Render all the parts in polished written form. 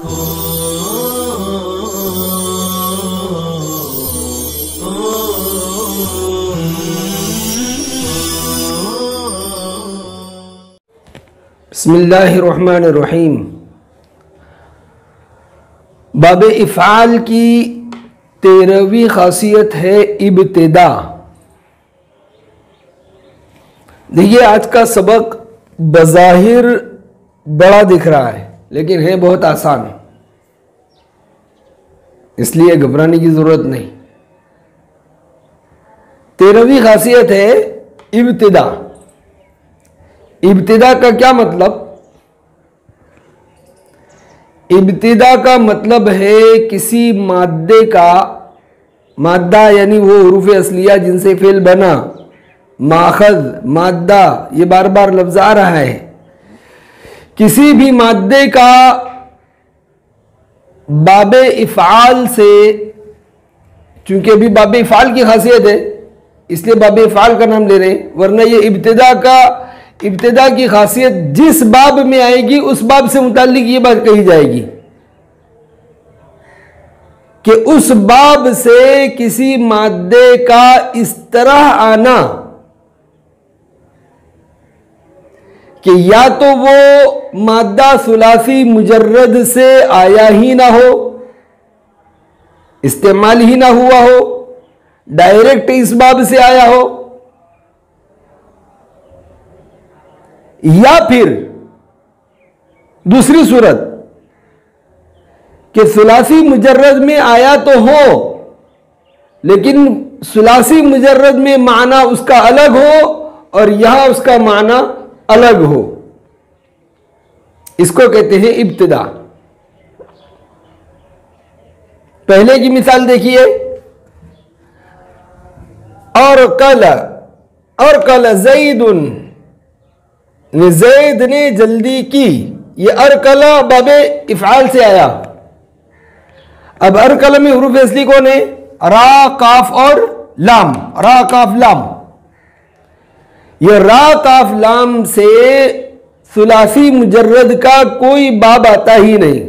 بسم اللہ الرحمن الرحیم۔ باب افعال کی 13ویں خاصیت ہے ابتدا۔ دیکھیے آج کا سبق بظاہر بڑا دکھ رہا ہے لیکن ہے بہت آسان، اس لیے گھبرانے کی ضرورت نہیں۔ 13ویں خاصیت ہے ابتدا۔ ابتدا کا کیا مطلب؟ ابتدا کا مطلب ہے کسی مادے کا، مادہ یعنی وہ حروف اصلیہ جن سے فعل بنا، ماخذ، مادہ، یہ بار بار لفظ آ رہا ہے، کسی بھی مادے کا باب افعال سے، چونکہ ابھی باب افعال کی خاصیت ہے اس لیے باب افعال کا نام لے رہے ہیں، ورنہ یہ ابتدا کی خاصیت جس باب میں آئے گی اس باب سے متعلق یہ بات کہی جائے گی کہ اس باب سے کسی مادے کا اس طرح آنا کہ یا تو وہ مادہ ثلاثی مجرد سے آیا ہی نہ ہو، استعمال ہی نہ ہوا ہو، ڈائریکٹ اس باب سے آیا ہو، یا پھر دوسری صورت کہ ثلاثی مجرد میں آیا تو ہو لیکن ثلاثی مجرد میں معنی اس کا الگ ہو اور یہاں اس کا معنی الگ ہو، اس کو کہتے ہیں ابتدا۔ پہلے کی مثال دیکھیے، ارکل زید، زید نے جلدی کی، یہ ارکل باب افعال سے آیا۔ اب ارکل میں حروف اصلی کون ہے؟ را، کاف اور لام، را، کاف، لام۔ یہ را، کاف، لام سے ثلاثی مجرد کا کوئی باب آتا ہی نہیں،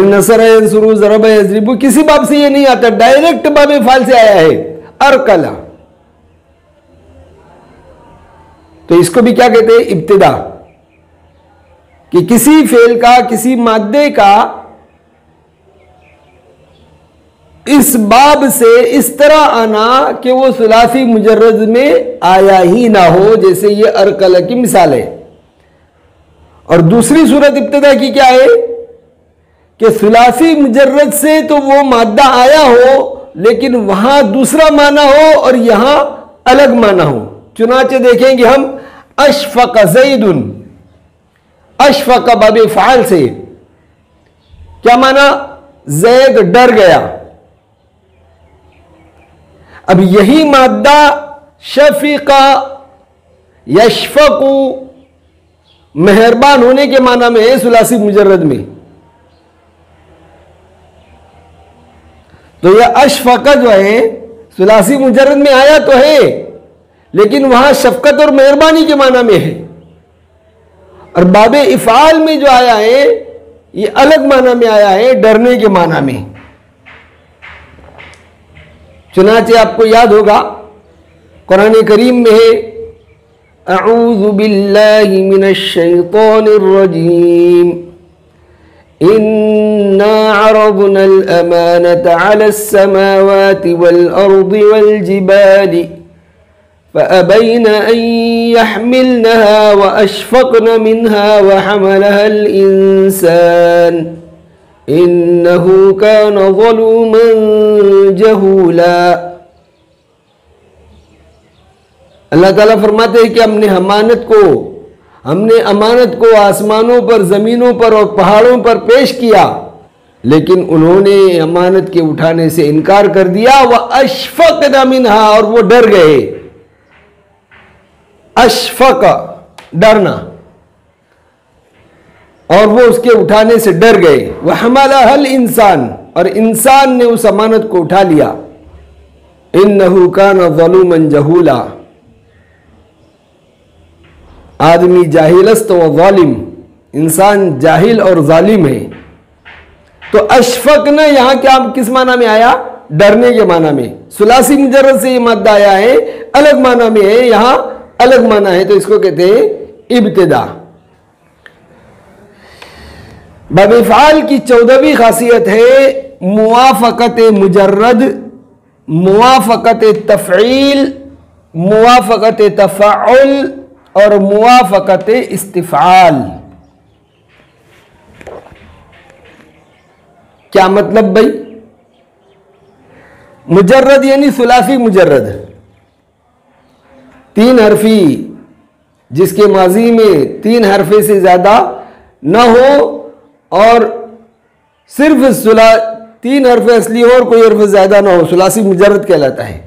نصر، ینصر، ضرب، یضرب، کسی باب سے یہ نہیں آتا، ڈائریکٹ باب افعال سے آیا ہے ارکل۔ تو اس کو بھی کیا کہتے ہیں؟ ابتدا، کہ کسی فعل کا، کسی مادے کا اس باب سے اس طرح آنا کہ وہ ثلاثی مجرد میں آیا ہی نہ ہو، جیسے یہ ارکل کی مثال ہے۔ اور دوسری صورت ابتدا کی کیا ہے کہ ثلاثی مجرد سے تو وہ مادہ آیا ہو لیکن وہاں دوسرا معنی ہو اور یہاں الگ معنی ہو۔ چنانچہ دیکھیں گے ہم اشفق زید، اشفق باب افعال سے کیا معنی؟ زید ڈر گیا۔ اب یہی مادہ شفق، یشفق، مہربان ہونے کے معنی میں ہے ثلاثی مجرد میں، تو یہ اشفق جو ہے ثلاثی مجرد میں آیا تو ہے لیکن وہاں شفقت اور مہربانی کے معنی میں ہے، اور باب افعال میں جو آیا ہے یہ الگ معنی میں آیا ہے، ڈرنے کے معنی میں۔ چنانچہ آپ کو یاد ہوگا قرآن کریم میں ہے اعوذ باللہ من الشیطان الرجیم انا عرضنا الامانة على السماوات والارض والجبال فأبين أن يحملنها وأشفقن منها وحملها الإنسان إنه كان ظلوما جهولا۔ اللہ تعالیٰ فرماتے ہیں کہ ہم نے امانت کو آسمانوں پر، زمینوں پر اور پہاڑوں پر پیش کیا لیکن انہوں نے امانت کے اٹھانے سے انکار کر دیا، وَأَشْفَقْنَ مِنْهَا، اور وہ ڈر گئے۔ اشفق، ڈرنا، اور وہ اس کے اٹھانے سے ڈر گئے۔ وَحَمَلَهَا الْإِنسَانُ، اور انسان نے اس امانت کو اٹھا لیا۔ إِنَّهُ كَانَ ظَلُومًا جَهُولًا، آدمی جاہل است و ظالم، انسان جاہل اور ظالم ہے. تو اشفقنا یہاں کیا کس معنی میں آیا؟ ڈرنے کے معنی میں. ثلاثی مجرد سے یہ مادہ آیا ہے الگ معنی میں ہے, یہاں الگ معنی ہے, تو اس کو کہتے ہیں ابتدا. باب افعال کی 14ویں خاصیت ہے موافقت مجرد, موافقت تفعیل, موافقت تفعل اور موافقت استفعال. کیا مطلب بھائی؟ مجرد یعنی ثلاثی مجرد, 3 حرفی, جس کے ماضی میں 3 حرفے سے زیادہ نہ ہو اور صرف 3 حرف اصلی ہو اور کوئی حرف زیادہ نہ ہو, ثلاثی مجرد کہلاتا ہے.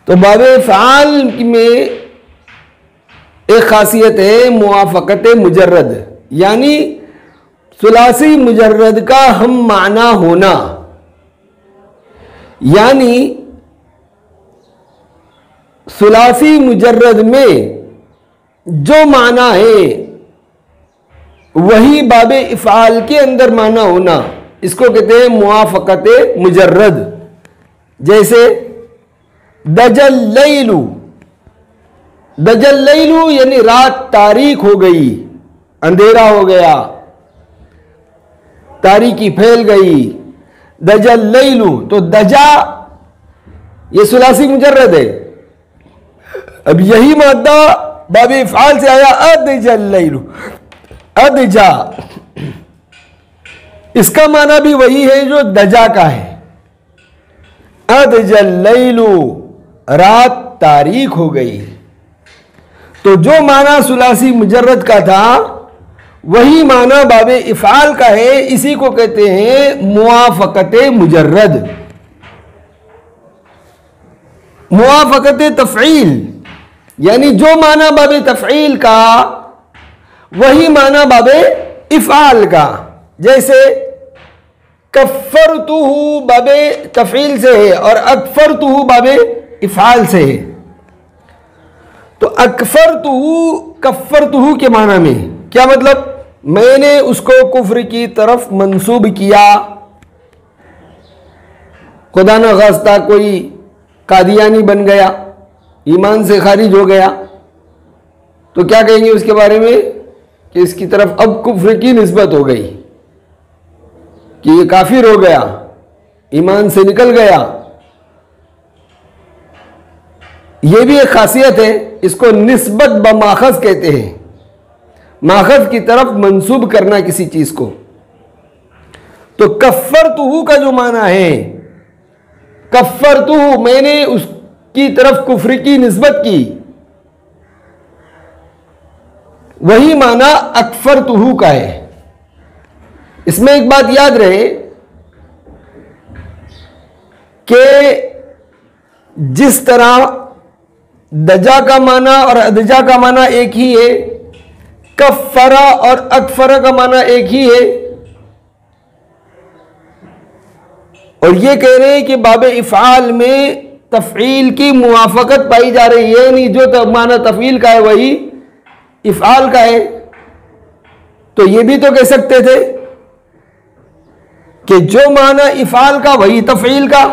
تو باب افعال میں ایک خاصیت ہے موافقت مجرد, یعنی ثلاثی مجرد کا ہم معنی ہونا. یعنی ثلاثی مجرد میں جو معنی ہے وہی باب افعال کے اندر معنی ہونا, اس کو کہتے ہیں موافقت مجرد. جیسے دجل لیلو, دجل لیلو یعنی رات تاریک ہو گئی, اندھیرا ہو گیا, تاریکی پھیل گئی. دجل لیلو, تو دجا یہ ثلاثی مجرد ہے. اب یہی مادہ باب افعال سے آیا ادجل لیلو, ادجا, اس کا معنی بھی وہی ہے جو دجا کا ہے. ادجل لیلو, رات تاریک ہو گئی. تو جو معنی ثلاثی مجرد کا تھا وہی معنی باب افعال کا ہے, اسی کو کہتے ہیں موافقت مجرد. موافقت تفعیل یعنی جو معنی باب تفعیل کا وہی معنی باب افعال کا. جیسے کفرتہ باب تفعیل سے ہے اور اکفرتہ باب افعال سے ہے. تو اکفرتہ کفرتہ کے معنی میں کیا مطلب؟ میں نے اس کو کفر کی طرف منسوب کیا. خدا نہ خواستہ کوئی قادیانی بن گیا, ایمان سے خارج ہو گیا, تو کیا کہیں گے اس کے بارے میں کہ اس کی طرف اب کفر کی نسبت ہو گئی, کہ یہ کافر ہو گیا, ایمان سے نکل گیا. یہ بھی ایک خاصیت ہے, اس کو نسبت بماخذ کہتے ہیں, ماخذ کی طرف منسوب کرنا کسی چیز کو. تو کفرتہ کا جو معنی ہے, کفرتہ میں نے اس کی طرف کفر کی نسبت کی, وہی معنی اکفرتہ کا ہے. اس میں ایک بات یاد رہے کہ جس طرح دجا کا معنی اور ادجا کا معنی ایک ہی ہے, کفرا اور اکفرا کا معنی ایک ہی ہے, اور یہ کہہ رہے ہیں کہ باب افعال میں تفعیل کی موافقت پائی جا رہی ہے, یعنی جو معنی تفعیل کا ہے وہی افعال کا ہے. تو یہ بھی تو کہہ سکتے تھے کہ جو معنی افعال کا وہی تفعیل کا,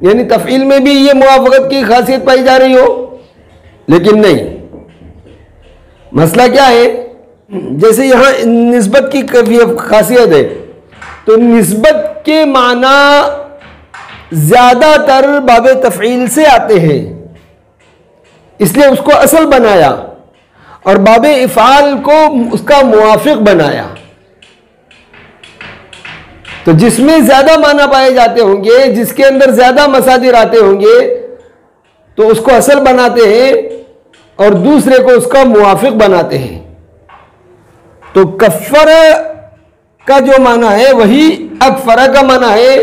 یعنی تفعیل میں بھی یہ موافقت کی خاصیت پائی جا رہی ہو, لیکن نہیں. مسئلہ کیا ہے؟ جیسے یہاں نسبت کی خاصیت ہے, تو نسبت کے معنی زیادہ تر باب تفعیل سے آتے ہیں, اس لیے اس کو اصل بنایا اور باب افعال کو اس کا موافق بنایا. تو جس میں زیادہ معنی پائے جاتے ہوں گے, جس کے اندر زیادہ مصادر آتے ہوں گے, تو اس کو اصل بناتے ہیں اور دوسرے کو اس کا موافق بناتے ہیں. تو کفر کا جو معنی ہے وہی اکفر کا معنی ہے.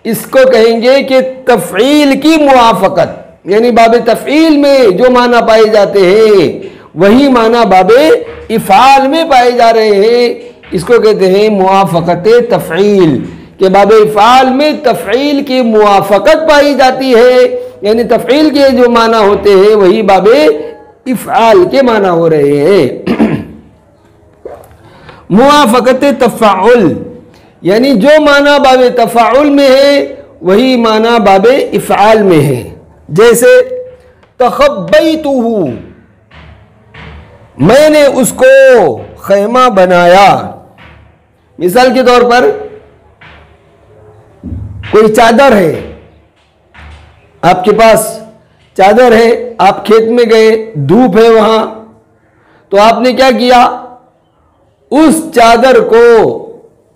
اس کو کہیں گے کہ تفعیل کی موافقت, یعنی باب تفعیل میں جو معنی پائے جاتے ہیں وہی معنی باب افعال میں پائے جا رہے ہیں. اس کو کہتے ہیں موافقت تفعیل, کہ باب افعال میں تفعیل کی موافقت پائی جاتی ہے, یعنی تفعیل کے جو معنی ہوتے ہیں وہی باب افعال کے معنی ہو رہے ہیں. موافقت تفاعل، یعنی جو معنی باب تفاعل میں ہے وہی معنی باب افعال میں ہے. جیسے تخبیتہ، میں نے اس کو خیمہ بنایا. مثال کے طور پر کوئی چادر ہے، آپ کے پاس چادر ہے، آپ کھیت میں گئے، دھوپ ہے وہاں، تو آپ نے کیا کیا؟ اس چادر کو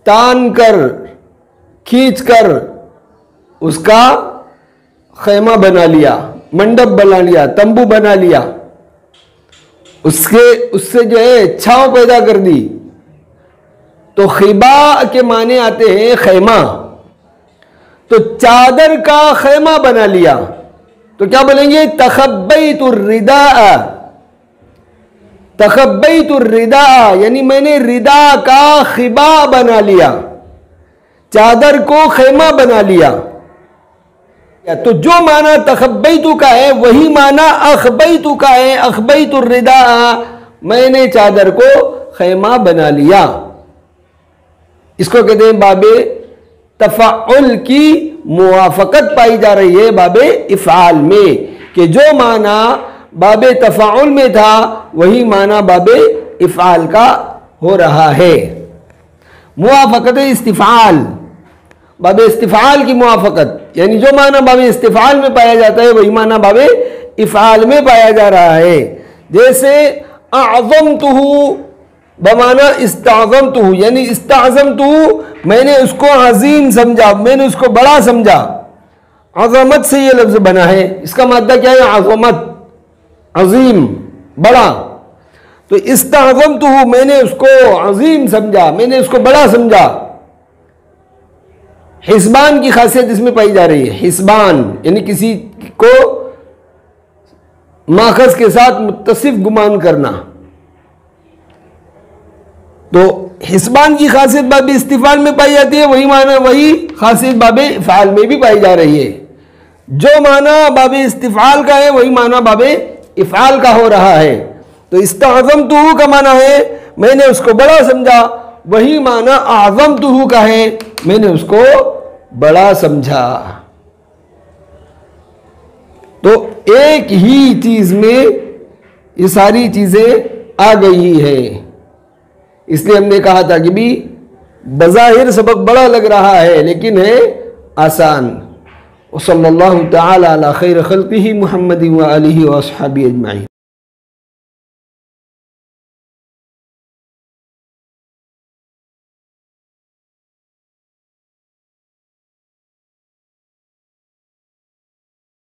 تان کر کھینچ کر اس کا خیمہ بنا لیا، منڈپ بنا لیا، تمبو بنا لیا، اس سے جو ہے چھاؤں پیدا کر دی. تو خبا کے معنی آتے ہیں خیمہ. تو چادر کا خیمہ بنا لیا تو کیا بولیں گے؟ تخبیت الرداء. تخبیت الرداء یعنی میں نے ردا کا خبا بنا لیا، چادر کو خیمہ بنا لیا. تو جو معنی تخبیتو کا ہے وہی معنی اخبیتو کا ہے. اخبیت الرداء، میں نے چادر کو خیمہ بنا لیا. اس کو کہتے ہیں باب تفاعل کی موافقت پائی جا رہی ہے باب افعال میں، کہ جو معنی باب تفاعل میں تھا وہی معنی باب افعال کا ہو رہا ہے. موافقت استفعال، باب استفعال کی موافقت، یعنی جو معنی باب استفعال میں پایا جاتا ہے وہی معنی باب افعال میں پایا جا رہا ہے. جیسے اعظمتہ بمعنی استعظمتہ، یعنی استعظمتہ میں نے اس کو عظیم سمجھا، میں نے اس کو بڑا سمجھا. عظمت سے یہ لفظ بنا ہے، اس کا مادہ کیا ہے؟ عظمت، عظیم، بڑا. تو استعظمتہ میں نے اس کو عظیم سمجھا، میں نے اس کو بڑا سمجھا. حسبان کی خاصیت اس میں پائی جا رہی ہے. حسبان یعنی کسی کو ماخذ کے ساتھ متصف گمان کرنا. تو حسبان کی خاصیت باب استفعال میں پائی جاتی ہے، وہی معنی وہی خاصیت باب افعال میں بھی پائی جا رہی ہے. جو معنی باب استفعال کا ہے وہی معنی باب افعال کا ہو رہا ہے. تو استعظمتہ کا معنی ہے میں نے اس کو بڑا سمجھا، وہی معنی اعظمتہ کا ہے میں نے اس کو بڑا سمجھا. تو ایک ہی چیز میں یہ ساری چیزیں آ گئی ہے. اس لیے ہم نے کہا تھا کہ بھی بظاہر سبق بڑا لگ رہا ہے لیکن ہے آسان. وصلی اللہ تعالی علی خیر خلقہ محمد و آلہ و اصحابہ اجمعین.